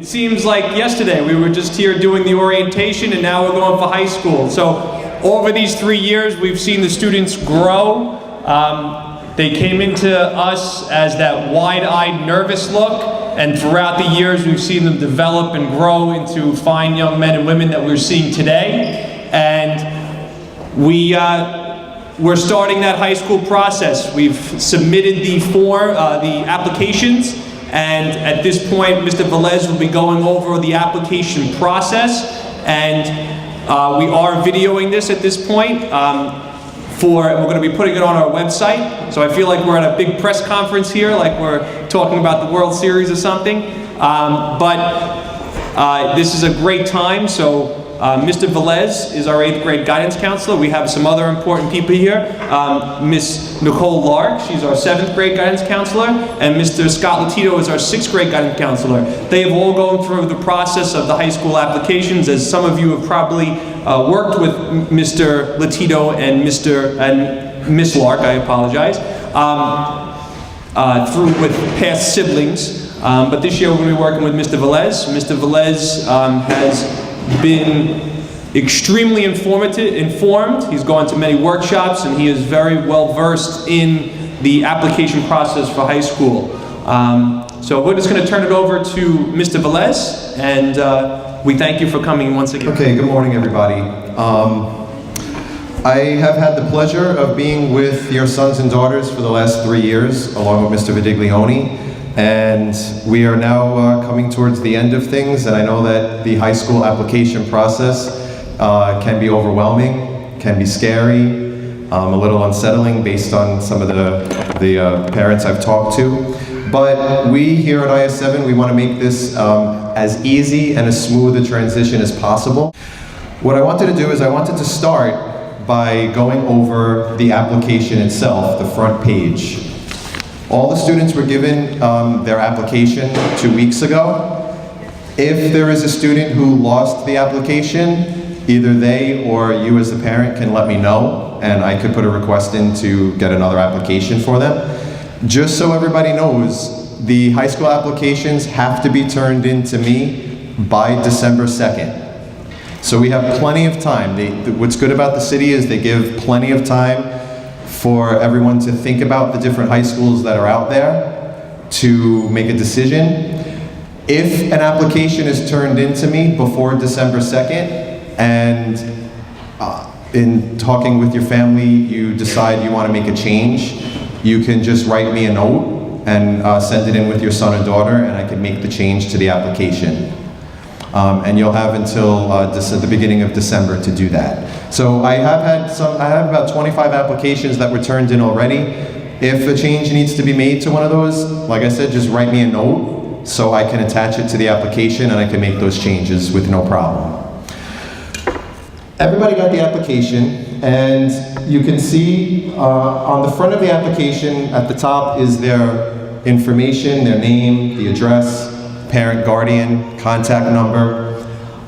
It seems like yesterday we were just here doing the orientation and now we're going for high school. So over these 3 years we've seen the students grow. They came into us as that wide-eyed, nervous look, and throughout the years we've seen them develop and grow into fine young men and women that we're seeing today. And we're starting that high school process. We've submitted the applications, and at this point, Mr. Velez will be going over the application process, and we are videoing this at this point. We're going to be putting it on our website, so I feel like we're at a big press conference here, like we're talking about the World Series or something. But this is a great time, so Mr. Velez is our 8th grade guidance counselor. We have some other important people here. Miss Nicole Lark, she's our 7th grade guidance counselor, and Mr. Scott Latito is our 6th grade guidance counselor. They have all gone through the process of the high school applications, as some of you have probably worked with Mr. Latito and Miss Lark, I apologize, with past siblings. But this year we're going to be working with Mr. Velez. Mr. Velez has been extremely informed. He's gone to many workshops and he is very well versed in the application process for high school. So we're just going to turn it over to Mr. Velez, and we thank you for coming once again. Okay, good morning everybody. I have had the pleasure of being with your sons and daughters for the last 3 years, along with Mr. Vidiglione. And we are now coming towards the end of things, and I know that the high school application process can be overwhelming, can be scary, a little unsettling based on some of the parents I've talked to. But we here at IS7, we want to make this as easy and as smooth a transition as possible. What I wanted to do is I wanted to start by going over the application itself, the front page. All the students were given their application 2 weeks ago. If there is a student who lost the application, either they or you as the parent can let me know, and I could put a request in to get another application for them. Just so everybody knows, the high school applications have to be turned in to me by December 2nd. So we have plenty of time. What's good about the city is they give plenty of time for everyone to think about the different high schools that are out there to make a decision. If an application is turned into me before December 2nd, and in talking with your family, you decide you want to make a change, you can just write me a note and send it in with your son or daughter, and I can make the change to the application. And you'll have until the beginning of December to do that. So I have about 25 applications that were turned in already. If a change needs to be made to one of those, like I said, just write me a note so I can attach it to the application and I can make those changes with no problem. Everybody got the application, and you can see on the front of the application at the top is their information, their name, the address, parent, guardian, contact number.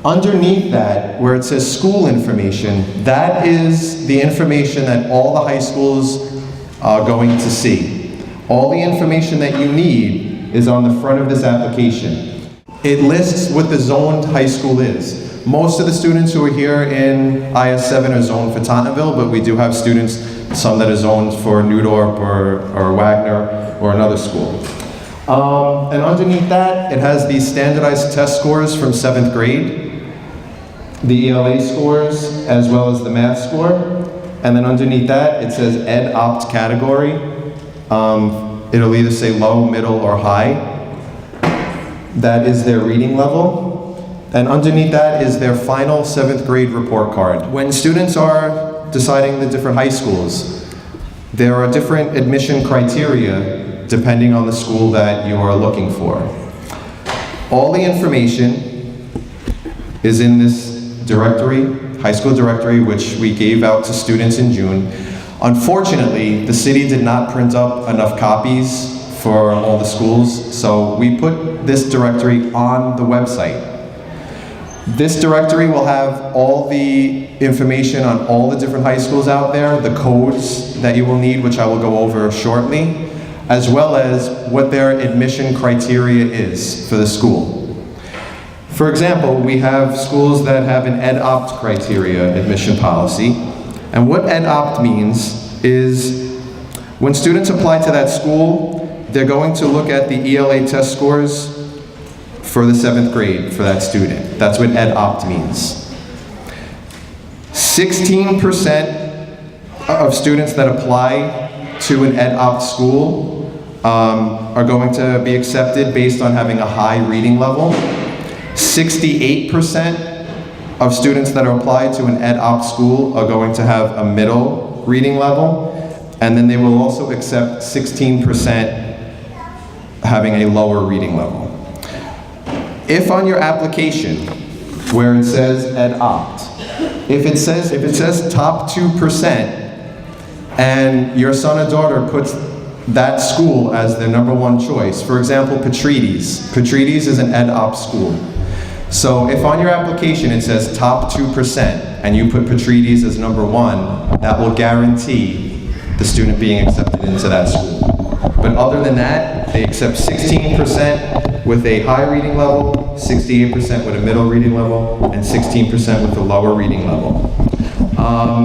Underneath that, where it says school information, that is the information that all the high schools are going to see. All the information that you need is on the front of this application. It lists what the zoned high school is. Most of the students who are here in IS7 are zoned for Tottenville, but we do have students, some that are zoned for Newdorp or Wagner or another school. And underneath that, it has the standardized test scores from 7th grade, the ELA scores, as well as the math score. And then underneath that, it says Ed Opt category. It'll either say low, middle, or high. That is their reading level. And underneath that is their final 7th grade report card. When students are deciding the different high schools, there are different admission criteria depending on the school that you are looking for. All the information is in this directory, high school directory, which we gave out to students in June. Unfortunately, the city did not print up enough copies for all the schools, so we put this directory on the website. This directory will have all the information on all the different high schools out there, the codes that you will need, which I will go over shortly, as well as what their admission criteria is for the school. For example, we have schools that have an ed-opt criteria admission policy. And what ed-opt means is when students apply to that school, they're going to look at the ELA test scores for the 7th grade for that student. That's what ed-opt means. 16% of students that apply to an ed-opt school are going to be accepted based on having a high reading level. 68% of students that are applied to an ed-opt school are going to have a middle reading level, and then they will also accept 16% having a lower reading level. If on your application, where it says ed-opt, if it says top 2%, and your son or daughter puts that school as their #1 choice, for example, Petrides is an ed-opt school. So if on your application it says top 2%, and you put Petrides as #1, that will guarantee the student being accepted into that school. But other than that, they accept 16% with a high reading level, 68% with a middle reading level, and 16% with a lower reading level.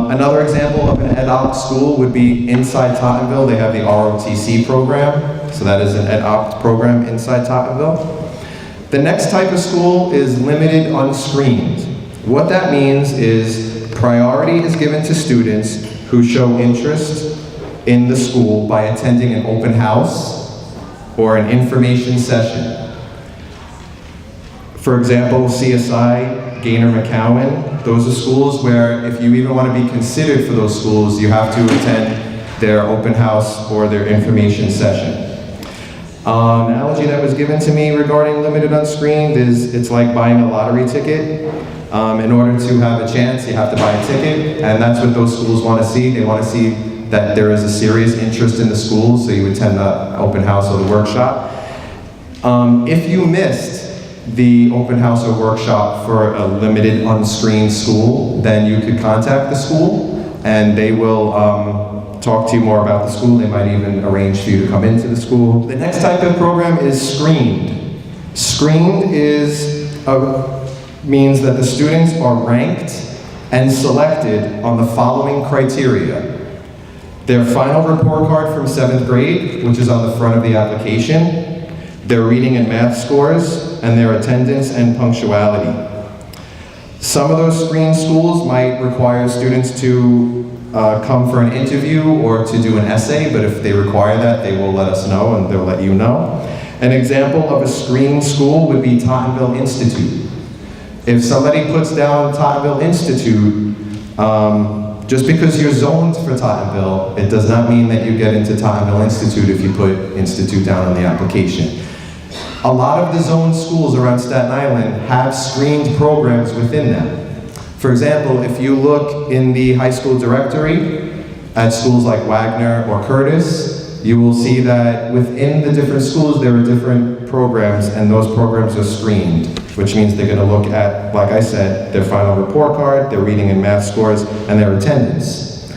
Another example of an ed-opt school would be inside Tottenville. They have the ROTC program, so that is an ed-opt program inside Tottenville. The next type of school is limited unscreened. What that means is priority is given to students who show interest in the school by attending an open house or an information session. For example, CSI, Gaynor McCowan, those are schools where if you even want to be considered for those schools, you have to attend their open house or their information session. An analogy that was given to me regarding limited unscreened is it's like buying a lottery ticket. In order to have a chance, you have to buy a ticket, and that's what those schools want to see. They want to see that there is a serious interest in the school, so you attend the open house or the workshop. If you missed the open house or workshop for a limited unscreened school, then you could contact the school, and they will talk to you more about the school. They might even arrange for you to come into the school. The next type of program is screened. Screened means that the students are ranked and selected on the following criteria: their final report card from 7th grade, which is on the front of the application, their reading and math scores, and their attendance and punctuality. Some of those screened schools might require students to come for an interview or to do an essay, but if they require that, they will let us know and they'll let you know. An example of a screened school would be Tottenville Institute. If somebody puts down Tottenville Institute, just because you're zoned for Tottenville, it does not mean that you get into Tottenville Institute if you put Institute down on the application. A lot of the zoned schools around Staten Island have screened programs within them. For example, if you look in the high school directory at schools like Wagner or Curtis, you will see that within the different schools there are different programs, and those programs are screened, which means they're going to look at, like I said, their final report card, their reading and math scores, and their attendance.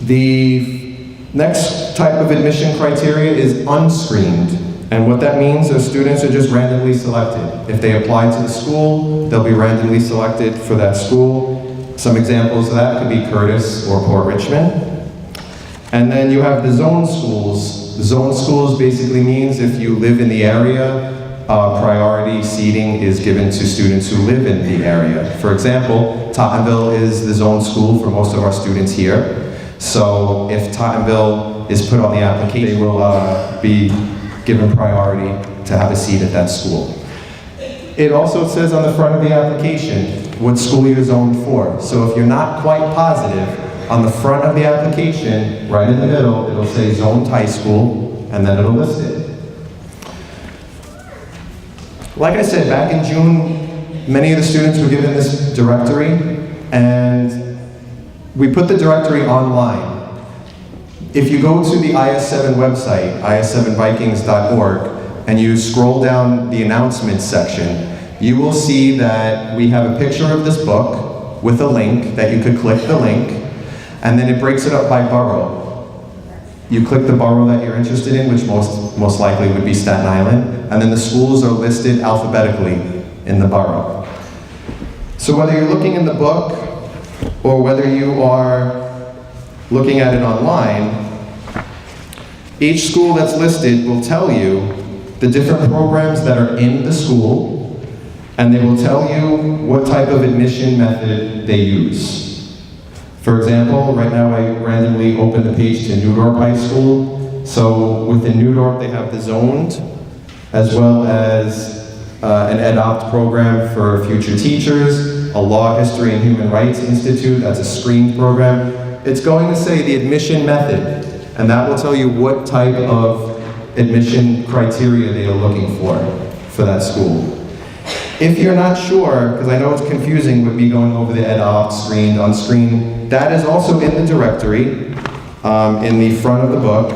The next type of admission criteria is unscreened. And what that means is students are just randomly selected. If they apply to the school, they'll be randomly selected for that school. Some examples of that could be Curtis or Port Richmond. And then you have the zone schools. Zone schools basically means if you live in the area, priority seating is given to students who live in the area. For example, Tottenville is the zone school for most of our students here. So if Tottenville is put on the application, they will be given priority to have a seat at that school. It also says on the front of the application what school you're zoned for. So if you're not quite positive, on the front of the application, right in the middle, it'll say zoned high school, and then it'll list it. Like I said, back in June, many of the students were given this directory, and we put the directory online. If you go to the IS7 website, is7vikings.org, and you scroll down the announcements section, you will see that we have a picture of this book with a link that you could click the link, and then it breaks it up by borough. You click the borough that you're interested in, which most likely would be Staten Island, and then the schools are listed alphabetically in the borough. So whether you're looking in the book or whether you are looking at it online, each school that's listed will tell you the different programs that are in the school, and they will tell you what type of admission method they use. For example, right now I randomly opened the page to Newdorp High School. So within Newdorp they have the zoned, as well as an ed-opt program for future teachers, a law, history, and human rights institute, that's a screened program. It's going to say the admission method, and that will tell you what type of admission criteria they are looking for that school. If you're not sure, because I know it's confusing with me going over the ed-opt, screened, unscreened, that is also in the directory, in the front of the book.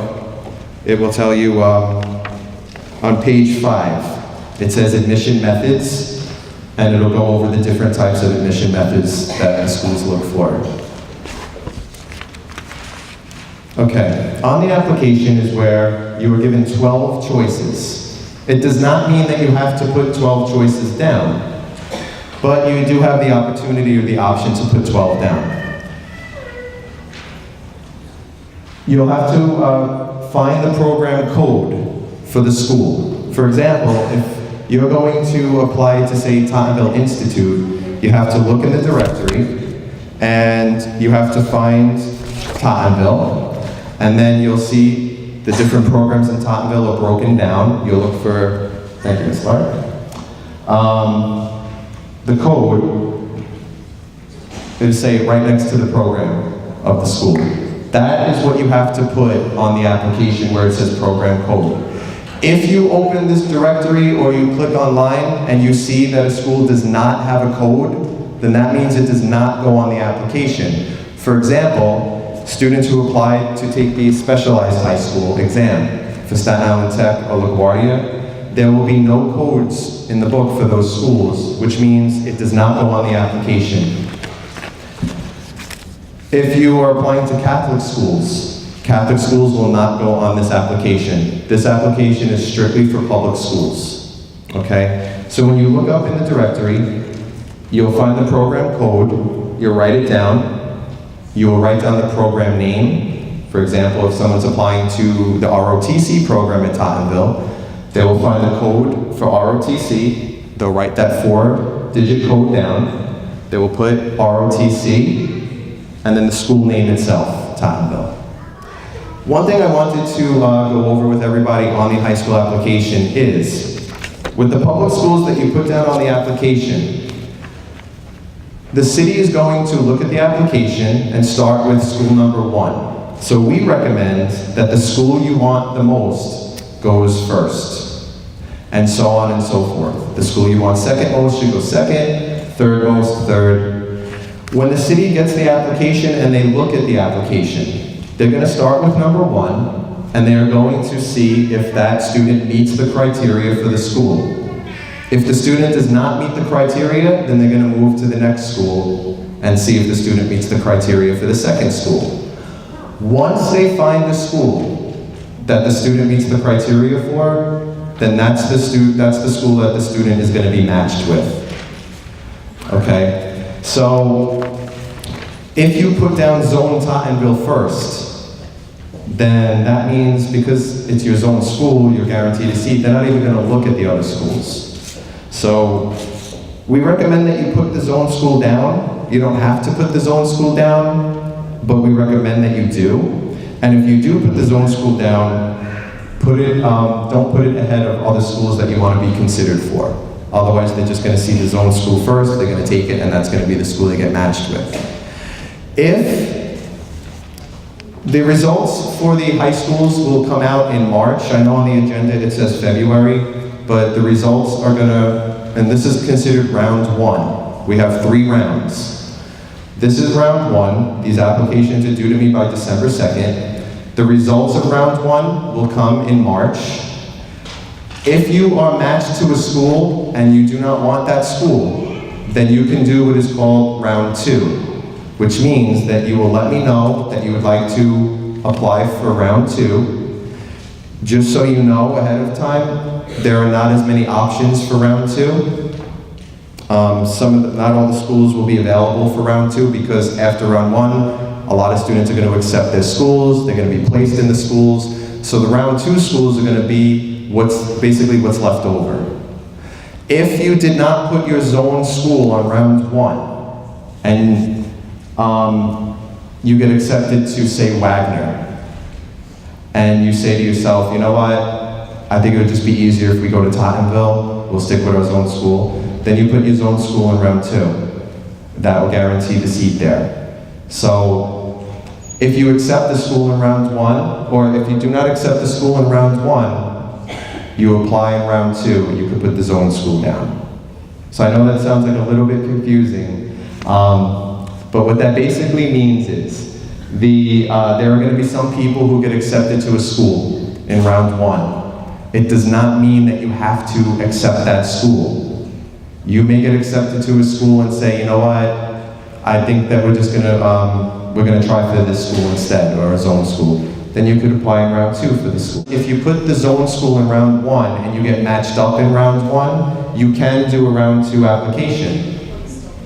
It will tell you on page 5, it says admission methods, and it'll go over the different types of admission methods that the schools look for. Okay, on the application is where you are given 12 choices. It does not mean that you have to put 12 choices down, but you do have the opportunity or the option to put 12 down. You'll have to find the program code for the school. For example, if you're going to apply to, say, Tottenville Institute, you have to look in the directory, and you have to find Tottenville, and then you'll see the different programs in Tottenville are broken down. You'll look for, thank you, Ms. Clark. The code is, say, right next to the program of the school. That is what you have to put on the application where it says program code. If you open this directory or you click online and you see that a school does not have a code, then that means it does not go on the application. For example, students who apply to take the specialized high school exam for Staten Island Tech or LaGuardia, there will be no codes in the book for those schools, which means it does not go on the application. If you are applying to Catholic schools will not go on this application. This application is strictly for public schools, okay? So when you look up in the directory, you'll find the program code, you'll write it down, you will write down the program name. For example, if someone's applying to the ROTC program at Tottenville, they will find the code for ROTC, they'll write that 4-digit code down, they will put ROTC, and then the school name itself, Tottenville. One thing I wanted to go over with everybody on the high school application is, with the public schools that you put down on the application, the city is going to look at the application and start with school number 1. So we recommend that the school you want the most goes first, and so on and so forth. The school you want second most should go second, third most, third. When the city gets the application and they look at the application, they're going to start with number 1, and they are going to see if that student meets the criteria for the school. If the student does not meet the criteria, then they're going to move to the next school and see if the student meets the criteria for the second school. Once they find the school that the student meets the criteria for, then that's the school that the student is going to be matched with. Okay? So, if you put down Zone Tottenville first, then that means because it's your zone school, you're guaranteed a seat, they're not even going to look at the other schools. So, we recommend that you put the zone school down. You don't have to put the zone school down, but we recommend that you do. And if you do put the zone school down, don't put it ahead of other schools that you want to be considered for. Otherwise, they're just going to see the zone school first, they're going to take it, and that's going to be the school they get matched with. If the results for the high schools will come out in March, I know on the agenda it says February, but the results are gonna, and this is considered round 1. We have 3 rounds. This is round 1. These applications are due to me by December 2nd. The results of round 1 will come in March. If you are matched to a school and you do not want that school, then you can do what is called round 2, which means that you will let me know that you would like to apply for round 2. Just so you know ahead of time, there are not as many options for round 2. Not all the schools will be available for round 2 because after round 1, a lot of students are going to accept their schools, they're going to be placed in the schools. So the round 2 schools are going to be basically what's left over. If you did not put your zone school on round 1 and you get accepted to, say, Wagner, and you say to yourself, you know what, I think it would just be easier if we go to Tottenville, we'll stick with our zone school, then you put your zone school in round 2. That will guarantee the seat there. So if you accept the school in round 1, or if you do not accept the school in round 1, you apply in round 2, you could put the zone school down. So I know that sounds like a little bit confusing, but what that basically means is there are going to be some people who get accepted to a school in round 1. It does not mean that you have to accept that school. You may get accepted to a school and say, you know what, I think that we're gonna try for this school instead, or a zone school. Then you could apply in round 2 for the school. If you put the zone school in round 1 and you get matched up in round 1, you can do a round 2 application.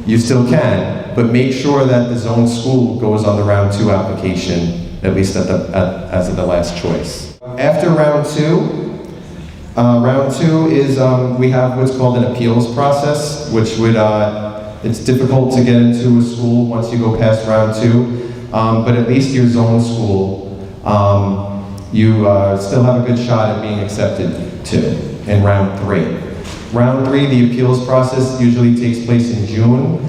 You still can, but make sure that the zone school goes on the round 2 application, at least as the last choice. After round 2, is, we have what's called an appeals process, which would, it's difficult to get into a school once you go past round 2, but at least your zone school, you still have a good shot at being accepted to in round 3. Round 3, the appeals process usually takes place in June,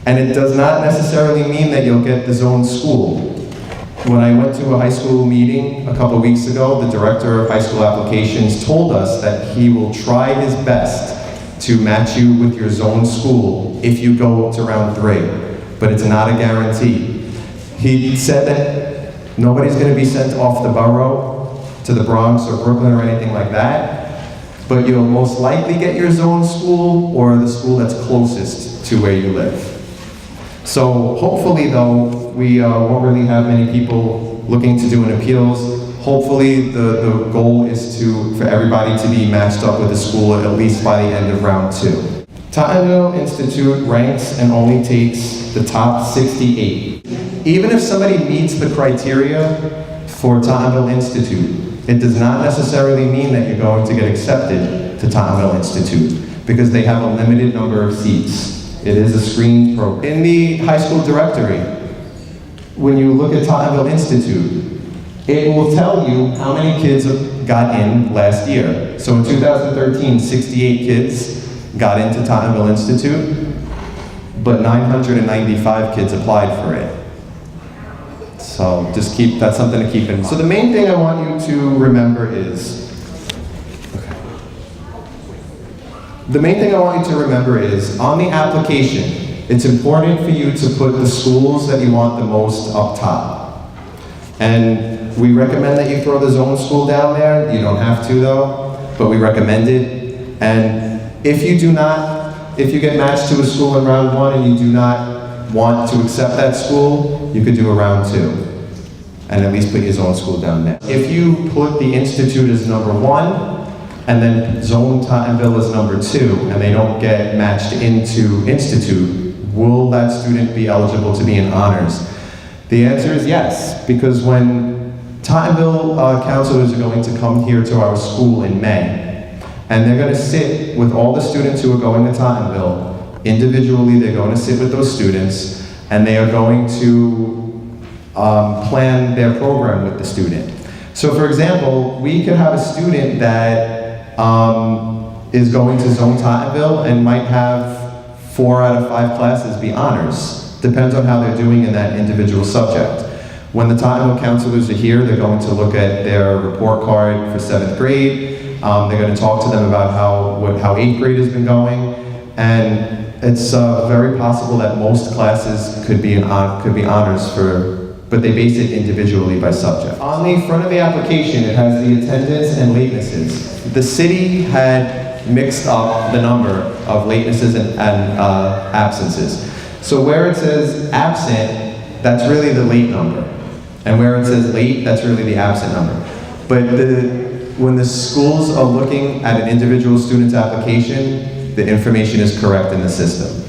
and it does not necessarily mean that you'll get the zone school. When I went to a high school meeting a couple weeks ago, the director of high school applications told us that he will try his best to match you with your zone school if you go to round 3, but it's not a guarantee. He said that nobody's going to be sent off the borough to the Bronx or Brooklyn or anything like that, but you'll most likely get your zone school or the school that's closest to where you live. So hopefully though, we won't really have many people looking to do an appeals. Hopefully the goal is for everybody to be matched up with a school at least by the end of round 2. Tottenville Institute ranks and only takes the top 68. Even if somebody meets the criteria for Tottenville Institute, it does not necessarily mean that you're going to get accepted to Tottenville Institute because they have a limited number of seats. It is a screened program. In the high school directory, when you look at Tottenville Institute, it will tell you how many kids got in last year. So in 2013, 68 kids got into Tottenville Institute, but 995 kids applied for it. So that's something to keep in mind. So the main thing I want you to remember is, on the application, it's important for you to put the schools that you want the most up top. And we recommend that you throw the zone school down there. You don't have to though, but we recommend it. And if you get matched to a school in round 1 and you do not want to accept that school, you could do a round 2 and at least put your zone school down there. If you put the institute as number 1, and then zone Tottenville is number 2, and they don't get matched into institute, will that student be eligible to be in honors? The answer is yes, because when Tottenville counselors are going to come here to our school in May, and they're going to sit with all the students who are going to Tottenville, individually they're going to sit with those students, and they are going to plan their program with the student. So for example, we could have a student that is going to zone Tottenville and might have 4 out of 5 classes be honors. Depends on how they're doing in that individual subject. When the Tottenville counselors are here, they're going to look at their report card for 7th grade. They're going to talk to them about how 8th grade has been going, and it's very possible that most classes could be honors but they base it individually by subject. On the front of the application, it has the attendance and latenesses. The city had mixed up the number of latenesses and absences. So where it says absent, that's really the late number. And where it says late, that's really the absent number. But when the schools are looking at an individual student's application, the information is correct in the system.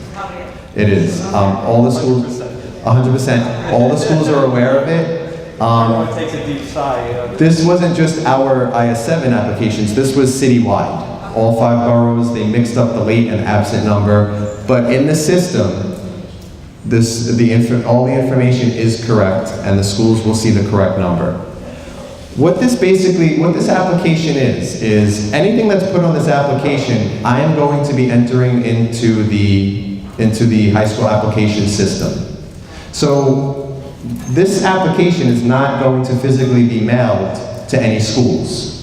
It is. All the schools, 100%, all the schools are aware of it. Everyone takes a deep sigh. This wasn't just our IS7 applications, this was citywide. All 5 boroughs, they mixed up the late and absent number, but in the system, all the information is correct, and the schools will see the correct number. What this application is anything that's put on this application, I am going to be entering into the high school application system. So this application is not going to physically be mailed to any schools.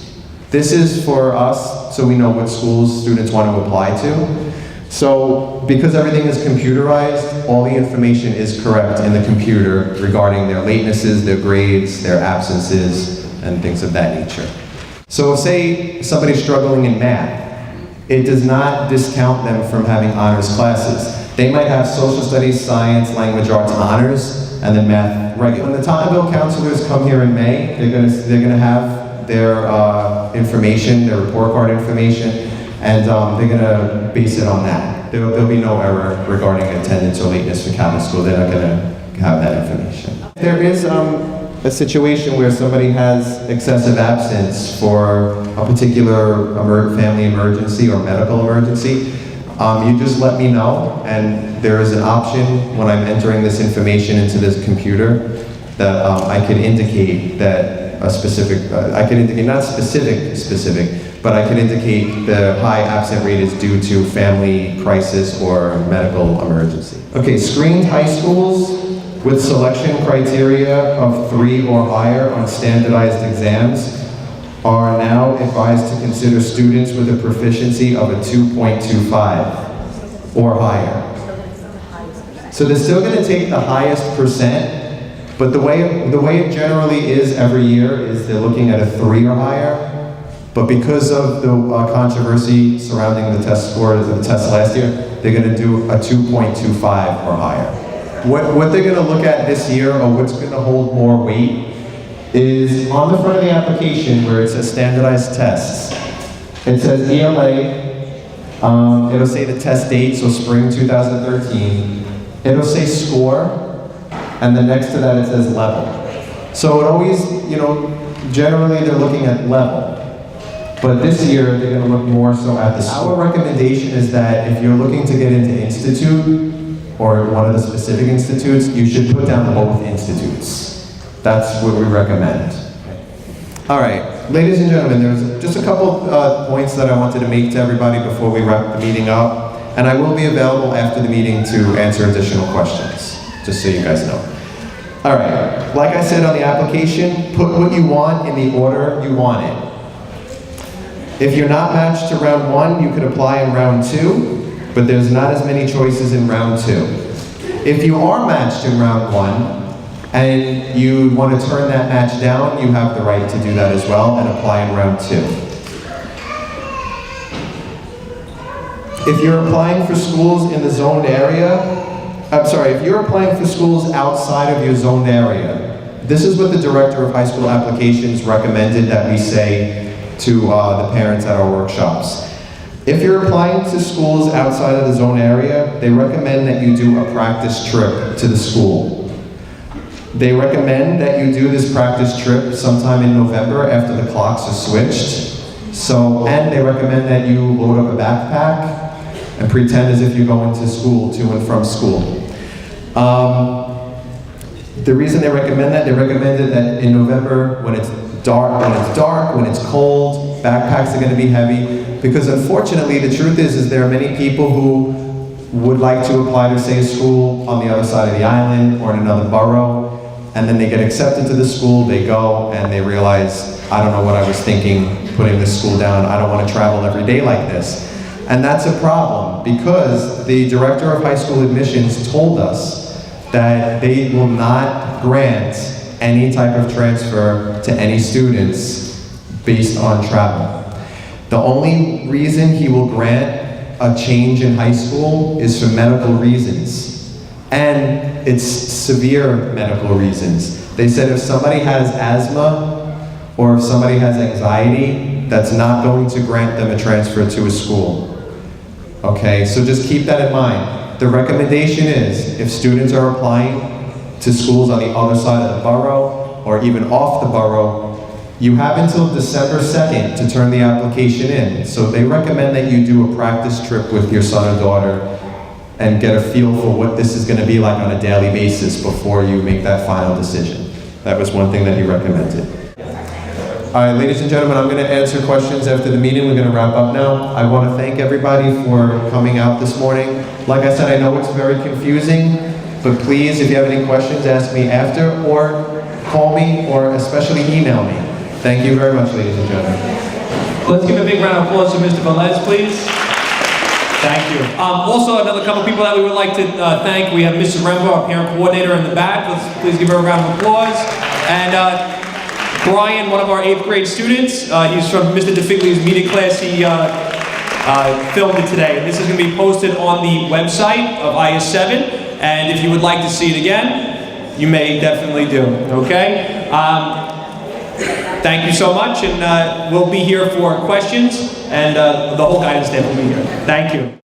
This is for us, so we know what schools students want to apply to. So, because everything is computerized, all the information is correct in the computer regarding their latenesses, their grades, their absences, and things of that nature. So, say somebody's struggling in math, it does not discount them from having honors classes. They might have social studies, science, language arts honors, and then math regular. When the Tottenville counselors come here in May, they're gonna have their information, their report card information, and they're going to base it on that. There'll be no error regarding attendance or lateness for Catholic school. They're not going to have that information. There is a situation where somebody has excessive absence for a particular family emergency or medical emergency. You just let me know, and there is an option when I'm entering this information into this computer that I could indicate that a specific, I can indicate, not specific, but I can indicate the high absent rate is due to family crisis or medical emergency. Okay, screened high schools with selection criteria of 3 or higher on standardized exams are now advised to consider students with a proficiency of a 2.25 or higher. So they're still going to take the highest percent, but the way it generally is every year is they're looking at a 3 or higher. But because of the controversy surrounding the test scores of the test last year, they're going to do a 2.25 or higher. What they're going to look at this year, or what's going to hold more weight, is on the front of the application where it says standardized tests. It says ELA, it'll say the test date, so spring 2013. It'll say score, and then next to that it says level. So it always, generally they're looking at level. But this year, they're going to look more so at the score. Our recommendation is that if you're looking to get into institute, or one of the specific institutes, you should put down both institutes. That's what we recommend. All right, ladies and gentlemen, there's just a couple points that I wanted to make to everybody before we wrap the meeting up. And I will be available after the meeting to answer additional questions, just so you guys know. All right, like I said on the application, put what you want in the order you want it. If you're not matched to round 1, you could apply in round 2, but there's not as many choices in round 2. If you are matched in round 1, and you want to turn that match down, you have the right to do that as well and apply in round 2. If you're applying for schools in the zoned area, if you're applying for schools outside of your zoned area, this is what the Director of High School Applications recommended that we say to the parents at our workshops. If you're applying to schools outside of the zone area, they recommend that you do a practice trip to the school. They recommend that you do this practice trip sometime in November after the clocks are switched. And they recommend that you load up a backpack and pretend as if you're going to school, to and from school. The reason they recommend that in November when it's dark, when it's cold, backpacks are going to be heavy, because unfortunately the truth is there are many people who would like to apply to, say, a school on the other side of the island or in another borough, and then they get accepted to the school, they go, and they realize, I don't know what I was thinking putting this school down, I don't want to travel every day like this. And that's a problem, because the Director of High School Admissions told us that they will not grant any type of transfer to any students based on travel. The only reason he will grant a change in high school is for medical reasons. And it's severe medical reasons. They said if somebody has asthma or if somebody has anxiety, that's not going to grant them a transfer to a school. Okay, so just keep that in mind. The recommendation is if students are applying to schools on the other side of the borough or even off the borough, you have until December 2nd to turn the application in. So they recommend that you do a practice trip with your son or daughter and get a feel for what this is going to be like on a daily basis before you make that final decision. That was one thing that he recommended. All right, ladies and gentlemen, I'm going to answer questions after the meeting. We're going to wrap up now. I want to thank everybody for coming out this morning. Like I said, I know it's very confusing, but please, if you have any questions, ask me after, or call me, or especially email me. Thank you very much, ladies and gentlemen. Let's give a big round of applause to Mr. Velez, please. Thank you. Also, another couple people that we would like to thank. We have Mrs. Rembo, our parent coordinator, in the back. Let's please give her a round of applause. And Brian, one of our 8th grade students, he's from Mr. DeFigli's media class. He filmed it today. This is going to be posted on the website of IS7. And if you would like to see it again, you may definitely do. Okay? Thank you so much, and we'll be here for questions, and the whole guidance staff will be here. Thank you.